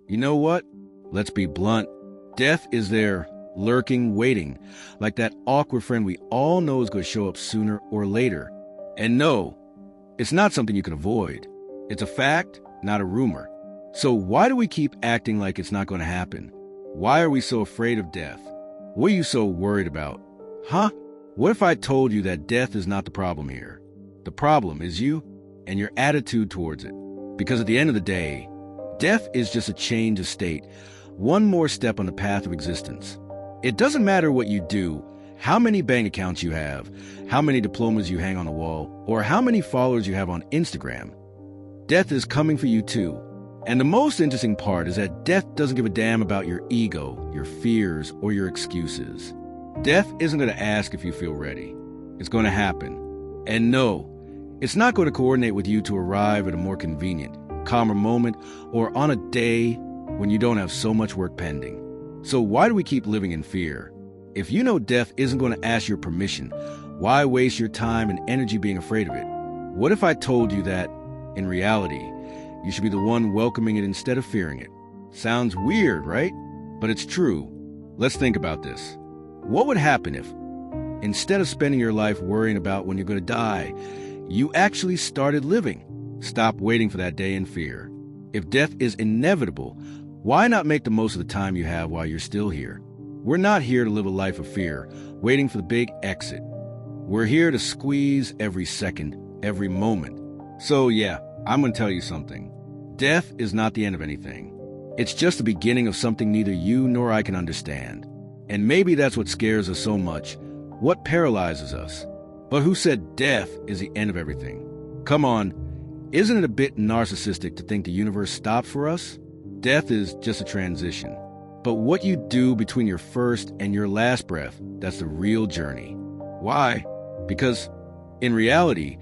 You know what? Let's be blunt. Death is there, lurking, waiting, like that awkward friend we all know is going to show up sooner or later. And no, it's not something you can avoid. It's a fact, not a rumor. So why do we keep acting like it's not going to happen? Why are we so afraid of death? What are you so worried about? Huh? What if I told you that death is not the problem here? The problem is you and your attitude towards it. Because at the end of the day, death is just a change of state, one more step on the path of existence. It doesn't matter what you do, how many bank accounts you have, how many diplomas you hang on the wall, or how many followers you have on Instagram. Death is coming for you too. And the most interesting part is that death doesn't give a damn about your ego, your fears, or your excuses. Death isn't going to ask if you feel ready. It's going to happen. And no, it's not going to coordinate with you to arrive at a more convenient, calmer moment or on a day when you don't have so much work pending. So why do we keep living in fear? If you know death isn't going to ask your permission, why waste your time and energy being afraid of it? What if I told you that, in reality, you should be the one welcoming it instead of fearing it? Sounds weird, right? But it's true. Let's think about this. What would happen if, instead of spending your life worrying about when you're going to die, you actually started living? Stop waiting for that day in fear. If death is inevitable, why not make the most of the time you have while you're still here? We're not here to live a life of fear, waiting for the big exit. We're here to squeeze every second, every moment. So yeah, I'm going to tell you something. Death is not the end of anything. It's just the beginning of something neither you nor I can understand. And maybe that's what scares us so much, what paralyzes us. But who said death is the end of everything? Come on, isn't it a bit narcissistic to think the universe stopped for us? Death is just a transition. But what you do between your first and your last breath, that's the real journey. Why? Because, in reality,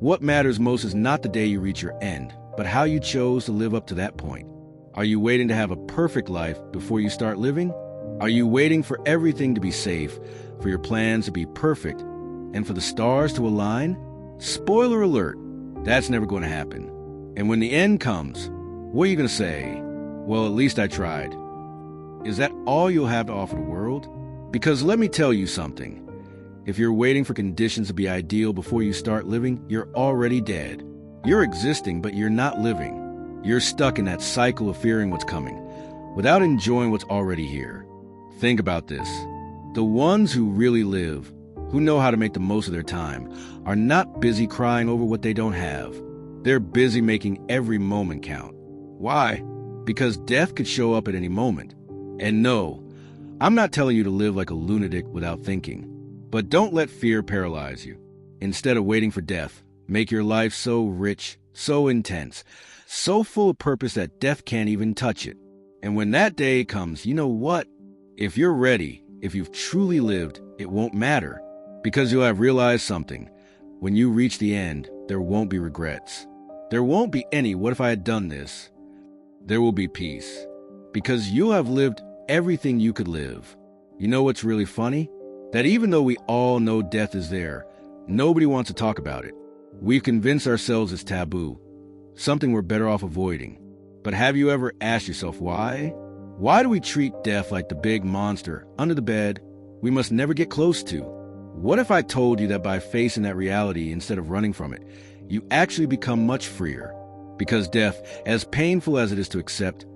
what matters most is not the day you reach your end, but how you chose to live up to that point. Are you waiting to have a perfect life before you start living? Are you waiting for everything to be safe, for your plans to be perfect, and for the stars to align? Spoiler alert, that's never going to happen. And when the end comes, what are you going to say? Well, at least I tried. Is that all you'll have to offer the world? Because let me tell you something. If you're waiting for conditions to be ideal before you start living, you're already dead. You're existing, but you're not living. You're stuck in that cycle of fearing what's coming, without enjoying what's already here. Think about this. The ones who really live, who know how to make the most of their time, are not busy crying over what they don't have. They're busy making every moment count. Why? Because death could show up at any moment. And no, I'm not telling you to live like a lunatic without thinking. But don't let fear paralyze you. Instead of waiting for death, make your life so rich, so intense, so full of purpose that death can't even touch it. And when that day comes, you know what? If you're ready, if you've truly lived, it won't matter. Because you'll have realized something. When you reach the end, there won't be regrets. There won't be any, what if I had done this? There will be peace. Because you'll have lived everything you could live. You know what's really funny? That even though we all know death is there, nobody wants to talk about it. We've convinced ourselves it's taboo, something we're better off avoiding. But have you ever asked yourself why? Why do we treat death like the big monster under the bed we must never get close to? What if I told you that by facing that reality instead of running from it, you actually become much freer? Because death, as painful as it is to accept,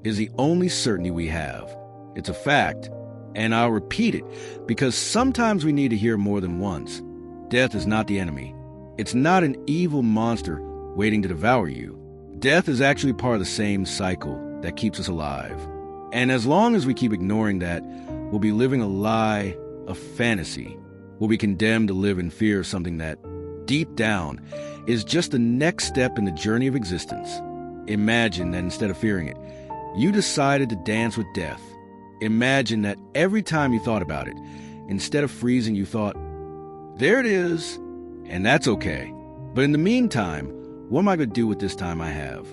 is the only certainty we have. It's a fact. And I'll repeat it, because sometimes we need to hear more than once. Death is not the enemy. It's not an evil monster waiting to devour you. Death is actually part of the same cycle that keeps us alive. And as long as we keep ignoring that, we'll be living a lie, a fantasy. We'll be condemned to live in fear of something that, deep down, is just the next step in the journey of existence. Imagine that instead of fearing it, you decided to dance with death. Imagine that every time you thought about it, instead of freezing, you thought, there it is, and that's okay. But in the meantime, what am I going to do with this time I have?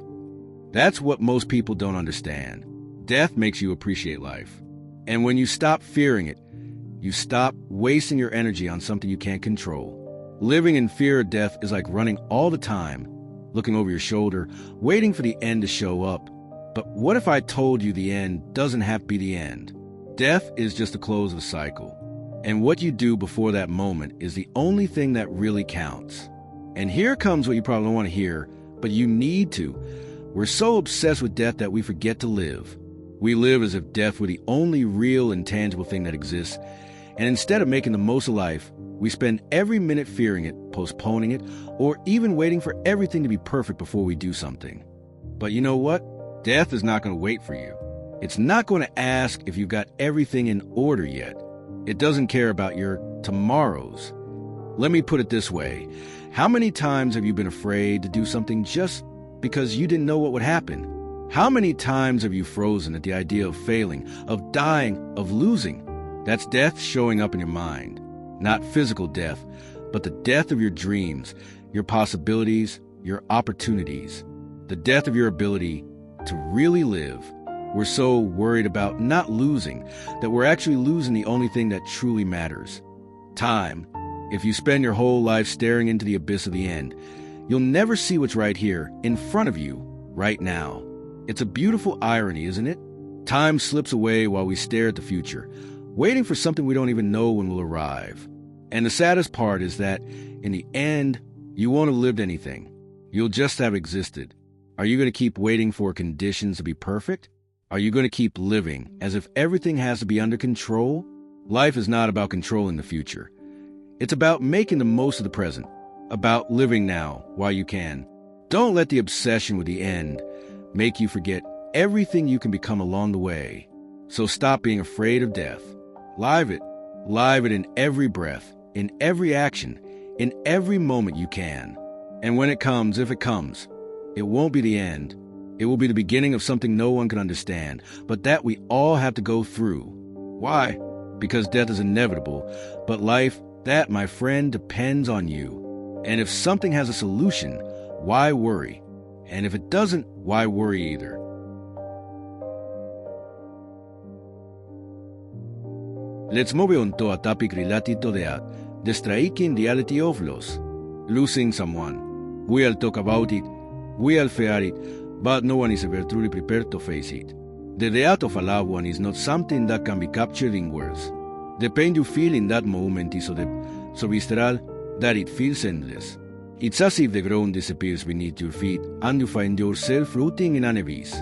That's what most people don't understand. Death makes you appreciate life. And when you stop fearing it, you stop wasting your energy on something you can't control. Living in fear of death is like running all the time, looking over your shoulder, waiting for the end to show up. But what if I told you the end doesn't have to be the end? Death is just the close of a cycle. And what you do before that moment is the only thing that really counts. And here comes what you probably don't want to hear, but you need to. We're so obsessed with death that we forget to live. We live as if death were the only real and tangible thing that exists. And instead of making the most of life, we spend every minute fearing it, postponing it, or even waiting for everything to be perfect before we do something. But you know what? Death is not going to wait for you. It's not going to ask if you've got everything in order yet. It doesn't care about your tomorrows. Let me put it this way. How many times have you been afraid to do something just because you didn't know what would happen? How many times have you frozen at the idea of failing, of dying, of losing? That's death showing up in your mind. Not physical death, but the death of your dreams, your possibilities, your opportunities. The death of your ability to really live. We're so worried about not losing that we're actually losing the only thing that truly matters. Time. If you spend your whole life staring into the abyss of the end, you'll never see what's right here, in front of you, right now. It's a beautiful irony, isn't it? Time slips away while we stare at the future, waiting for something we don't even know when will arrive. And the saddest part is that, in the end, you won't have lived anything. You'll just have existed. Are you going to keep waiting for conditions to be perfect? Are you going to keep living as if everything has to be under control? Life is not about controlling the future. It's about making the most of the present, about living now while you can. Don't let the obsession with the end make you forget everything you can become along the way. So stop being afraid of death. Live it in every breath, in every action, in every moment you can. And when it comes, if it comes, it won't be the end. It will be the beginning of something no one can understand, but that we all have to go through. Why? Because death is inevitable, but life, that, my friend, depends on you. And if something has a solution, why worry? And if it doesn't, why worry either? Let's move on to a topic related to that, the striking reality of loss. Losing someone. We'll talk about it, we'll fear it, but no one is ever truly prepared to face it. The death of a loved one is not something that can be captured in words. The pain you feel in that moment is so visceral that it feels endless. It's as if the ground disappears beneath your feet and you find yourself rooting in an abyss.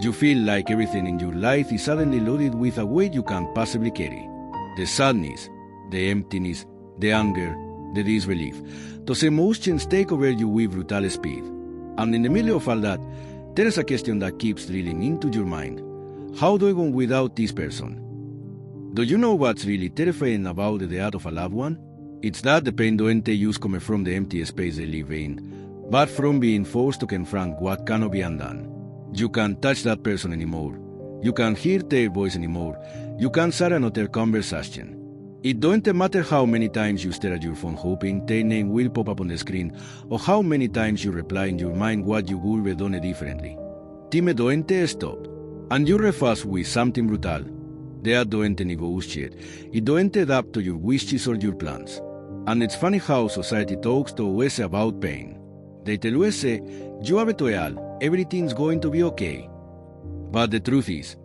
You feel like everything in your life is suddenly loaded with a weight you can't possibly carry. The sadness, the emptiness, the anger, the disbelief. Those emotions take over you with brutal speed. And in the middle of all that, there is a question that keeps drilling into your mind. How do I go without this person? Do you know what's really terrifying about the death of a loved one? It's that the pain don't use come from the empty space they live in, but from being forced to confront what cannot be undone. You can't touch that person anymore. You can't hear their voice anymore. You can't start another conversation. It don't matter how many times you stare at your phone hoping their name will pop up on the screen, or how many times you reply in your mind what you would have done differently. Time don't stop. And you refuse with something brutal. They don't negotiate. It don't adapt to your wishes or your plans. And it's funny how society talks to us about pain. They tell us, you have it all, everything's going to be okay. But the truth is,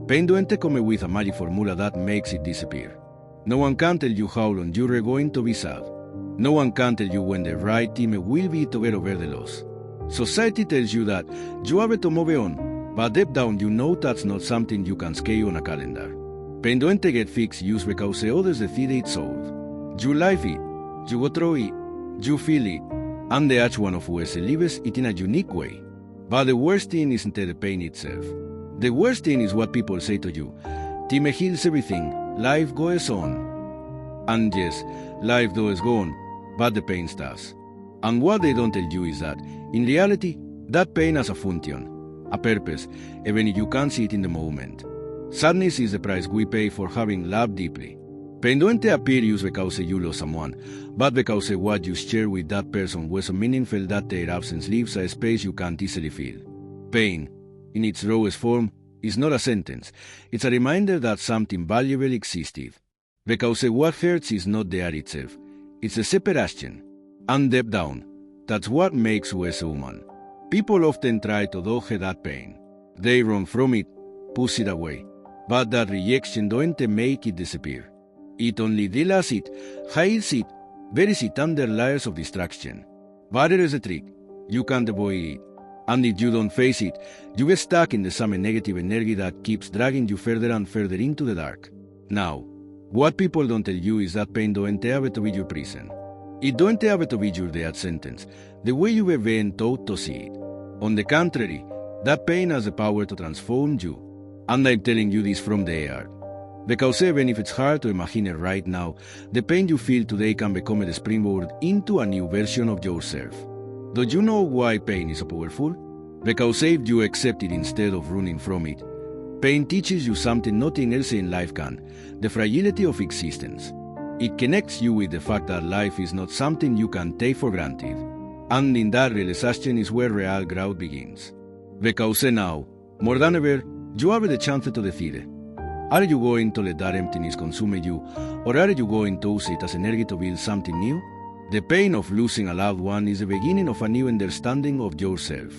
pain don't come with a magic formula that makes it disappear. No one can tell you how long you're going to be sad. No one can tell you when the right time will be to get over the loss. Society tells you that you have to move on, but deep down you know that's not something you can scale on a calendar. Pain don't get fixed just because others decide it's solved. You live it, you go through it, you feel it, and each one of us lives it in a unique way. But the worst thing isn't the pain itself. The worst thing is what people say to you. Time heals everything, life goes on. And yes, life does go on, but the pain stops. And what they don't tell you is that, in reality, that pain has a function, a purpose, even if you can't see it in the moment. Sadness is the price we pay for having loved deeply. Pain don't appear just because you lost someone, but because what you share with that person was so meaningful that their absence leaves a space you can't easily fill. Pain, in its rawest form, is not a sentence. It's a reminder that something valuable existed. Because what hurts is not the act itself. It's the separation. And deep down, that's what makes us human. People often try to dodge that pain. They run from it, push it away. But that rejection don't make it disappear. It only delays it, hides it, buries it under layers of distraction. But there is a trick. You can't avoid it. And if you don't face it, you get stuck in the same negative energy that keeps dragging you further and further into the dark. Now, what people don't tell you is that pain don't have to be your prison. It don't have to be your death sentence, the way you were being taught to see it. On the contrary, that pain has the power to transform you. And I'm telling you this from the heart. Because even if it's hard to imagine it right now, the pain you feel today can become a springboard into a new version of yourself. Do you know why pain is so powerful? Because if you accept it instead of running from it, pain teaches you something nothing else in life can, the fragility of existence. It connects you with the fact that life is not something you can take for granted. And in that realization is where real growth begins. Because now, more than ever, you have the chance to decide. Are you going to let that emptiness consume you, or are you going to use it as energy to build something new? The pain of losing a loved one is the beginning of a new understanding of yourself.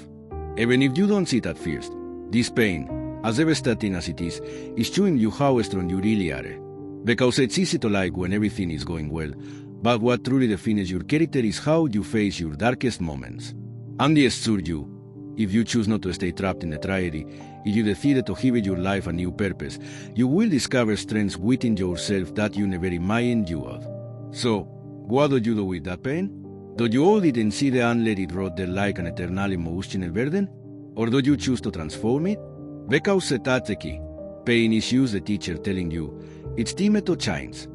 Even if you don't see it at first, this pain, as devastating as it is showing you how strong you really are. Because it's easy to like when everything is going well, but what truly defines your character is how you face your darkest moments. And I assure you, if you choose not to stay trapped in the tragedy, if you decide to give your life a new purpose, you will discover strengths within yourself that you never imagined you had. So, what do you do with that pain? Do you hold it and see it and let it rot there like an eternal emotional burden? Or do you choose to transform it? Because that's the key. Pain is just the teacher telling you, it's time to change.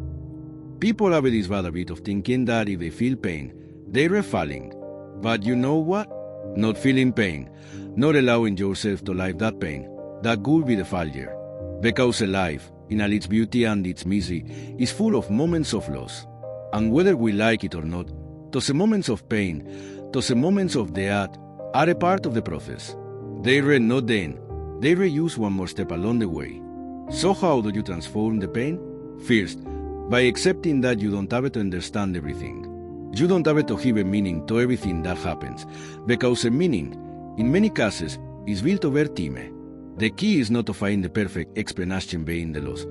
People have this bad habit of thinking that if they feel pain, they're falling. But you know what? Not feeling pain, not allowing yourself to live that pain, that could be the failure. Because life, in all its beauty and its misery, is full of moments of loss. And whether we like it or not, those moments of pain, those moments of death, are a part of the process. They're not the end, they're just one more step along the way. So how do you transform the pain? First, by accepting that you don't have to understand everything. You don't have to give a meaning to everything that happens, because a meaning, in many cases, is built over time. The key is not to find the perfect explanation behind the loss,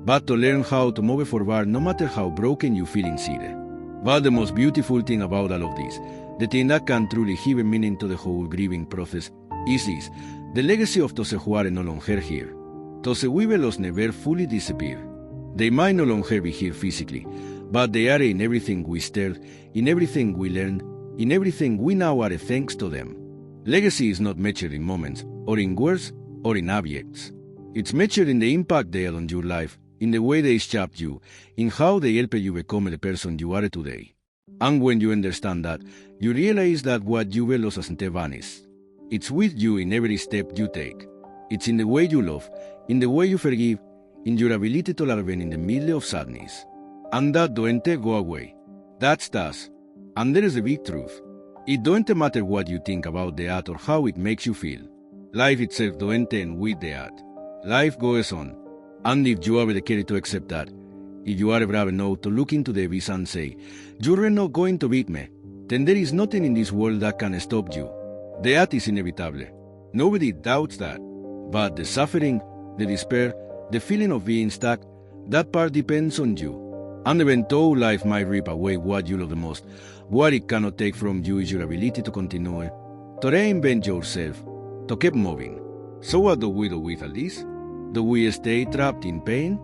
but to learn how to move forward no matter how broken you feel inside. But the most beautiful thing about all of this, the thing that can truly give a meaning to the whole grieving process, is this: the legacy of those who are no longer here. Those weevils never fully disappear. They might no longer be here physically, but they are in everything we stirred, in everything we learned, in everything we now are thanks to them. Legacy is not measured in moments, or in words, or in objects. It's measured in the impact they had on your life, in the way they shaped you, in how they helped you become the person you are today. And when you understand that, you realize that what you lost hasn't vanished. It's with you in every step you take. It's in the way you love, in the way you forgive, in your ability to love in the middle of sadness. And that don't go away. That's us. And there is a big truth. It don't matter what you think about the art or how it makes you feel. Life itself don't end with the art. Life goes on. And if you have the courage to accept that, if you are brave enough to look into the abyss and say, you're not going to beat me, then there is nothing in this world that can stop you. The art is inevitable. Nobody doubts that. But the suffering, the despair, the feeling of being stuck, that part depends on you. And even though life might rip away what you love the most, what it cannot take from you is your ability to continue, to reinvent yourself, to keep moving. So what do we do with all this? Do we stay trapped in pain?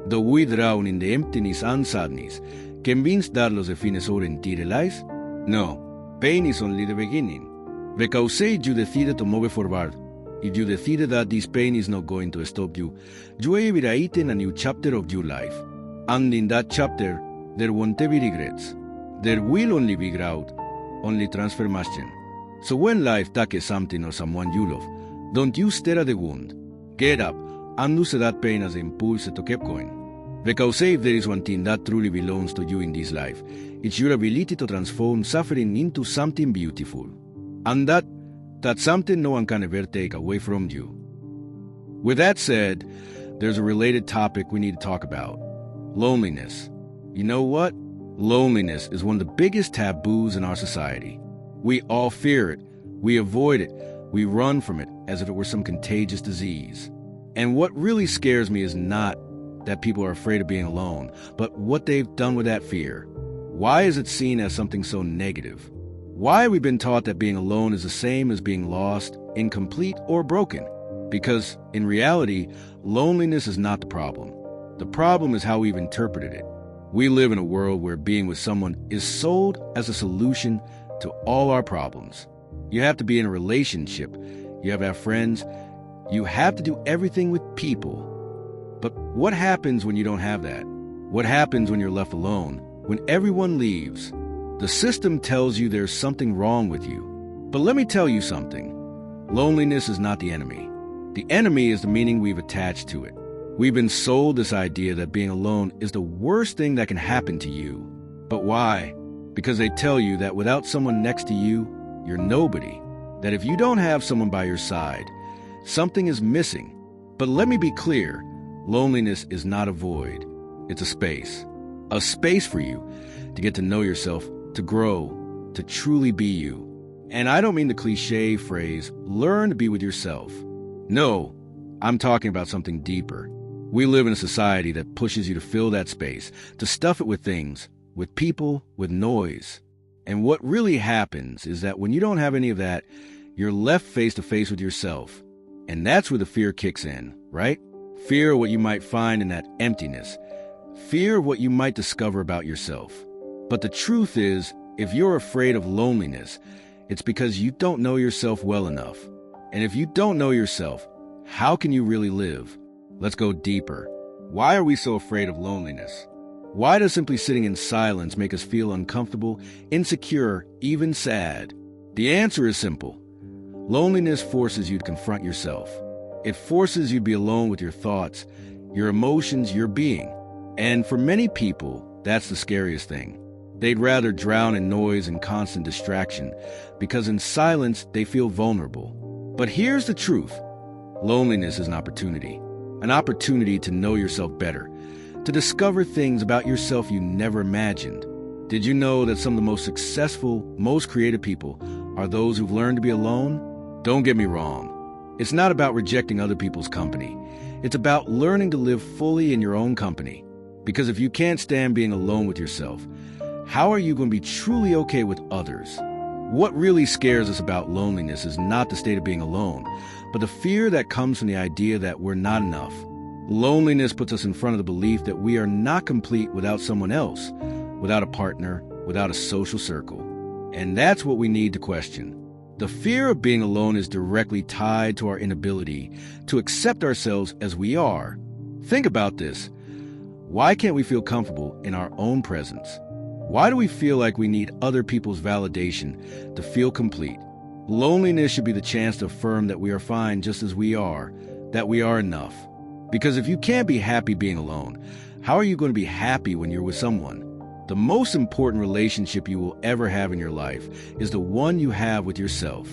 Do we drown in the emptiness and sadness, convinced that los defines our entire lives? No, pain is only the beginning. Because say you decided to move forward, if you decided that this pain is not going to stop you, you have written a new chapter of your life. And in that chapter, there won't be regrets. There will only be growth, only transformation. So when life tackles something or someone you love, don't you stare at the wound. Get up and use that pain as an impulse to keep going. Because if there is one thing that truly belongs to you in this life, it's your ability to transform suffering into something beautiful. And that's something no one can ever take away from you. With that said, there's a related topic we need to talk about. Loneliness. You know what? Loneliness is one of the biggest taboos in our society. We all fear it. We avoid it. We run from it as if it were some contagious disease. And what really scares me is not that people are afraid of being alone, but what they've done with that fear. Why is it seen as something so negative? Why have we been taught that being alone is the same as being lost, incomplete, or broken? Because, in reality, loneliness is not the problem. The problem is how we've interpreted it. We live in a world where being with someone is sold as a solution to all our problems. You have to be in a relationship. You have to have friends. You have to do everything with people. But what happens when you don't have that? What happens when you're left alone? When everyone leaves? The system tells you there's something wrong with you. But let me tell you something. Loneliness is not the enemy. The enemy is the meaning we've attached to it. We've been sold this idea that being alone is the worst thing that can happen to you. But why? Because they tell you that without someone next to you, you're nobody. That if you don't have someone by your side, something is missing. But let me be clear, loneliness is not a void. It's a space. A space for you to get to know yourself, to grow, to truly be you. And I don't mean the cliche phrase, learn to be with yourself. No, I'm talking about something deeper. We live in a society that pushes you to fill that space, to stuff it with things, with people, with noise. And what really happens is that when you don't have any of that, you're left face to face with yourself. And that's where the fear kicks in, right? Fear of what you might find in that emptiness. Fear of what you might discover about yourself. But the truth is, if you're afraid of loneliness, it's because you don't know yourself well enough. And if you don't know yourself, how can you really live? Let's go deeper. Why are we so afraid of loneliness? Why does simply sitting in silence make us feel uncomfortable, insecure, even sad? The answer is simple. Loneliness forces you to confront yourself. It forces you to be alone with your thoughts, your emotions, your being. And for many people, that's the scariest thing. They'd rather drown in noise and constant distraction, because in silence they feel vulnerable. But here's the truth. Loneliness is an opportunity to know yourself better, to discover things about yourself you never imagined. Did you know that some of the most successful, most creative people are those who've learned to be alone? Don't get me wrong. It's not about rejecting other people's company. It's about learning to live fully in your own company. Because if you can't stand being alone with yourself, how are you going to be truly okay with others? What really scares us about loneliness is not the state of being alone, but the fear that comes from the idea that we're not enough. Loneliness puts us in front of the belief that we are not complete without someone else, without a partner, without a social circle. And that's what we need to question. The fear of being alone is directly tied to our inability to accept ourselves as we are. Think about this. Why can't we feel comfortable in our own presence? Why do we feel like we need other people's validation to feel complete? Loneliness should be the chance to affirm that we are fine just as we are, that we are enough. Because if you can't be happy being alone, how are you going to be happy when you're with someone? The most important relationship you will ever have in your life is the one you have with yourself.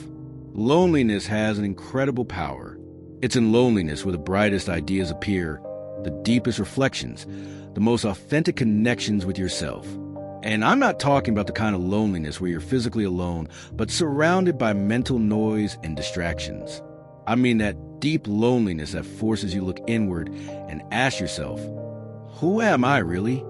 Loneliness has an incredible power. It's in loneliness where the brightest ideas appear, the deepest reflections, the most authentic connections with yourself. And I'm not talking about the kind of loneliness where you're physically alone, but surrounded by mental noise and distractions. I mean that deep loneliness that forces you to look inward and ask yourself, who am I really?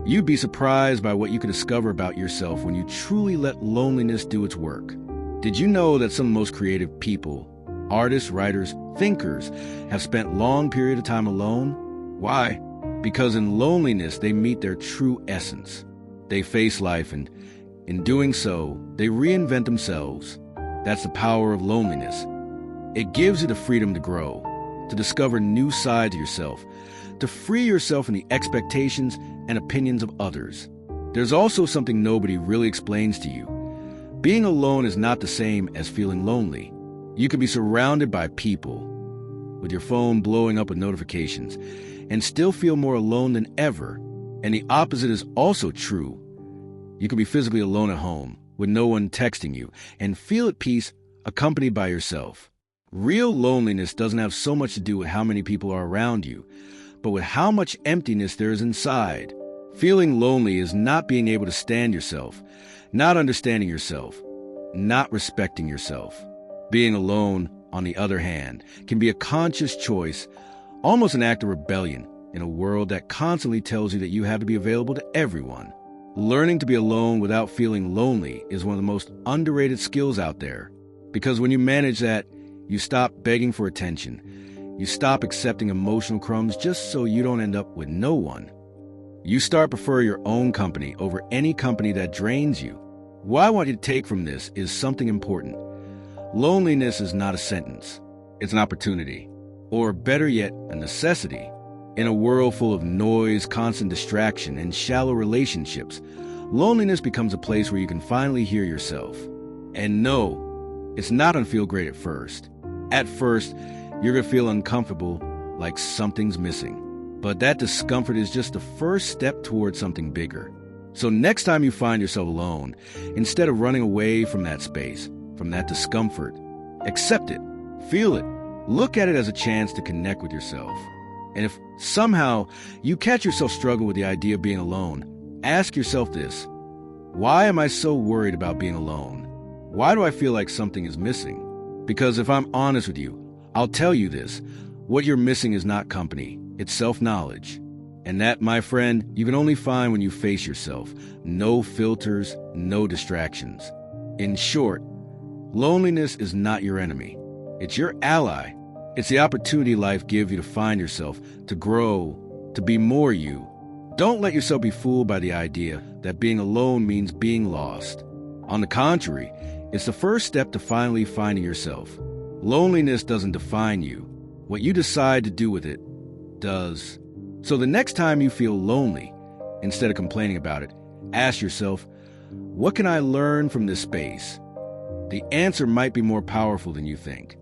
You'd be surprised by what you can discover about yourself when you truly let loneliness do its work. Did you know that some of the most creative people, artists, writers, thinkers, have spent long periods of time alone? Why? Because in loneliness they meet their true essence. They face life, and in doing so, they reinvent themselves. That's the power of loneliness. It gives you the freedom to grow, to discover new sides of yourself, to free yourself from the expectations and opinions of others. There's also something nobody really explains to you. Being alone is not the same as feeling lonely. You can be surrounded by people, with your phone blowing up with notifications, and still feel more alone than ever. And the opposite is also true. You can be physically alone at home, with no one texting you, and feel at peace accompanied by yourself. Real loneliness doesn't have so much to do with how many people are around you, but with how much emptiness there is inside. Feeling lonely is not being able to stand yourself, not understanding yourself, not respecting yourself. Being alone, on the other hand, can be a conscious choice, almost an act of rebellion in a world that constantly tells you that you have to be available to everyone. Learning to be alone without feeling lonely is one of the most underrated skills out there. Because when you manage that, you stop begging for attention. You stop accepting emotional crumbs just so you don't end up with no one. You start prefer your own company over any company that drains you. What I want you to take from this is something important. Loneliness is not a sentence. It's an opportunity. Or better yet, a necessity. In a world full of noise, constant distraction, and shallow relationships, loneliness becomes a place where you can finally hear yourself. And no, it's not gonna feel great at first. At first, you're gonna feel uncomfortable, like something's missing. But that discomfort is just the first step towards something bigger. So next time you find yourself alone, instead of running away from that space, from that discomfort, accept it, feel it, look at it as a chance to connect with yourself. And if somehow you catch yourself struggling with the idea of being alone, ask yourself this: why am I so worried about being alone? Why do I feel like something is missing? Because if I'm honest with you, I'll tell you this: what you're missing is not company, it's self-knowledge. And that, my friend, you can only find when you face yourself. No filters, no distractions. In short, loneliness is not your enemy. It's your ally. It's the opportunity life gives you to find yourself, to grow, to be more you. Don't let yourself be fooled by the idea that being alone means being lost. On the contrary, it's the first step to finally finding yourself. Loneliness doesn't define you. What you decide to do with it does. So the next time you feel lonely, instead of complaining about it, ask yourself, what can I learn from this space? The answer might be more powerful than you think.